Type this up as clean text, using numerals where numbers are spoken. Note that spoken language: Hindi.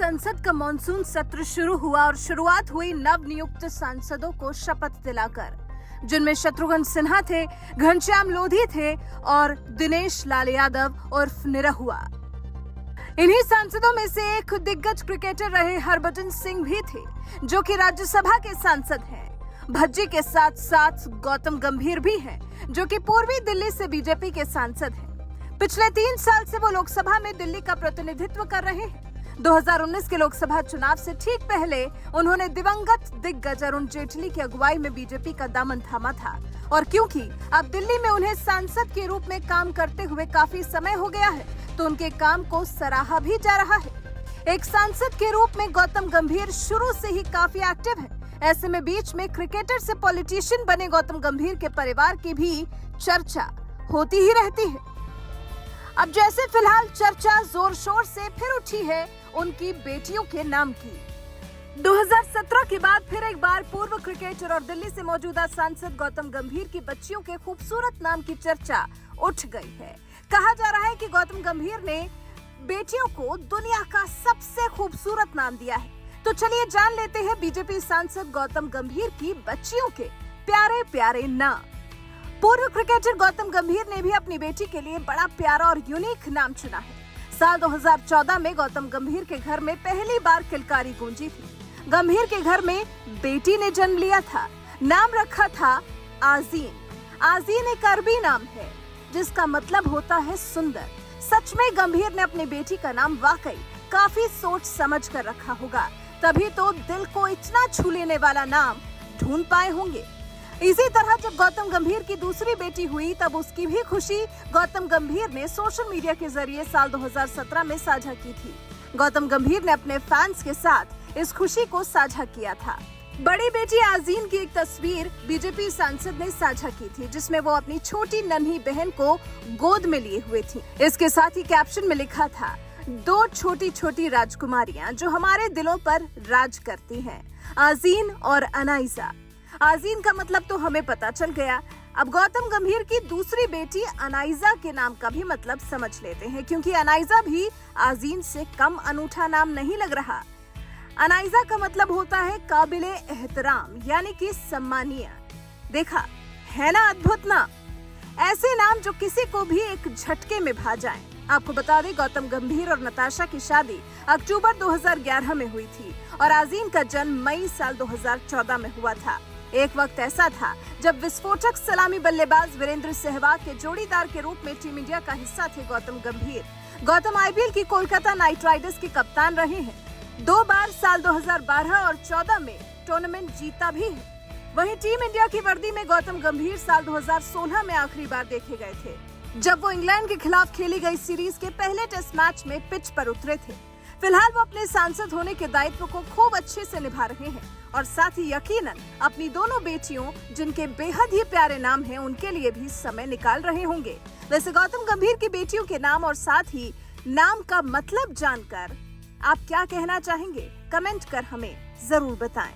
संसद का मॉनसून सत्र शुरू हुआ और शुरुआत हुई नवनियुक्त सांसदों को शपथ दिलाकर, जिनमें शत्रुघ्न सिन्हा थे, घनश्याम लोधी थे और दिनेश लाल यादव उर्फ निरहुआ। इन्हीं सांसदों में से एक दिग्गज क्रिकेटर रहे हरभजन सिंह भी थे, जो कि राज्यसभा के सांसद हैं। भज्जी के साथ साथ गौतम गंभीर भी हैं, जो कि पूर्वी दिल्ली से बीजेपी के सांसद हैं। पिछले 3 साल से वो लोकसभा में दिल्ली का प्रतिनिधित्व कर रहे हैं। 2019 के लोकसभा चुनाव से ठीक पहले उन्होंने दिवंगत दिग्गज अरुण जेटली की अगुवाई में बीजेपी का दामन थामा था, और क्योंकि अब दिल्ली में उन्हें सांसद के रूप में काम करते हुए काफी समय हो गया है, तो उनके काम को सराहा भी जा रहा है। एक सांसद के रूप में गौतम गंभीर शुरू से ही काफी एक्टिव है। ऐसे में बीच में क्रिकेटर से पॉलिटिशियन बने गौतम गंभीर के परिवार की भी चर्चा होती ही रहती है। अब जैसे फिलहाल चर्चा जोर शोर से फिर उठी है उनकी बेटियों के नाम की। 2017 के बाद फिर एक बार पूर्व क्रिकेटर और दिल्ली से मौजूदा सांसद गौतम गंभीर की बच्चियों के खूबसूरत नाम की चर्चा उठ गई है। कहा जा रहा है कि गौतम गंभीर ने बेटियों को दुनिया का सबसे खूबसूरत नाम दिया है। तो चलिए जान लेते हैं बीजेपी सांसद गौतम गंभीर की बच्चियों के प्यारे प्यारे नाम। पूर्व क्रिकेटर गौतम गंभीर ने भी अपनी बेटी के लिए बड़ा प्यारा और यूनिक नाम चुना है। साल 2014 में गौतम गंभीर के घर में पहली बार किलकारी गूंजी थी। गंभीर के घर में बेटी ने जन्म लिया था। नाम रखा था आजीन। आजीन एक अरबी नाम है जिसका मतलब होता है सुंदर। सच में गंभीर ने अपनी बेटी का नाम वाकई काफी सोच समझ कर रखा होगा, तभी तो दिल को इतना छू लेने वाला नाम ढूंढ पाए होंगे। इसी तरह जब गौतम गंभीर की दूसरी बेटी हुई, तब उसकी भी खुशी गौतम गंभीर ने सोशल मीडिया के जरिए साल 2017 में साझा की थी। गौतम गंभीर ने अपने फैंस के साथ इस खुशी को साझा किया था। बड़ी बेटी आजीन की एक तस्वीर बीजेपी सांसद ने साझा की थी, जिसमें वो अपनी छोटी नन्ही बहन को गोद में लिए हुए थी। इसके साथ ही कैप्शन में लिखा था, 2 छोटी छोटी राजकुमारियां जो हमारे दिलों पर राज करती हैं, आजीन और अनाइजा। आजीन का मतलब तो हमें पता चल गया। अब गौतम गंभीर की दूसरी बेटी अनाइजा के नाम का भी मतलब समझ लेते हैं, क्योंकि अनाइजा भी आजीन से कम अनूठा नाम नहीं लग रहा। अनाइजा का मतलब होता है काबिले एहतराम, यानी कि सम्मानीय। देखा है ना अद्भुत नाम। ऐसे नाम जो किसी को भी एक झटके में भा जाएं। आपको बता दें, गौतम गंभीर और नताशा की शादी अक्टूबर 2011 में हुई थी और आजीन का जन्म मई साल 2014 में हुआ था। एक वक्त ऐसा था जब विस्फोटक सलामी बल्लेबाज वीरेंद्र सहवाग के जोड़ीदार के रूप में टीम इंडिया का हिस्सा थे गौतम गंभीर। गौतम आईपीएल की कोलकाता नाइट राइडर्स के कप्तान रहे हैं। 2 बार साल 2012 और 14 में टूर्नामेंट जीता भी है। वहीं टीम इंडिया की वर्दी में गौतम गंभीर साल 2016 में आखिरी बार देखे गए थे, जब वो इंग्लैंड के खिलाफ खेली गई सीरीज के पहले टेस्ट मैच में पिच पर उतरे थे। फिलहाल वो अपने सांसद होने के दायित्व को खूब अच्छे से निभा रहे हैं और साथ ही यकीनन अपनी दोनों बेटियों, जिनके बेहद ही प्यारे नाम हैं, उनके लिए भी समय निकाल रहे होंगे। वैसे गौतम गंभीर की बेटियों के नाम और साथ ही नाम का मतलब जानकर आप क्या कहना चाहेंगे? कमेंट कर हमें जरूर बताएं।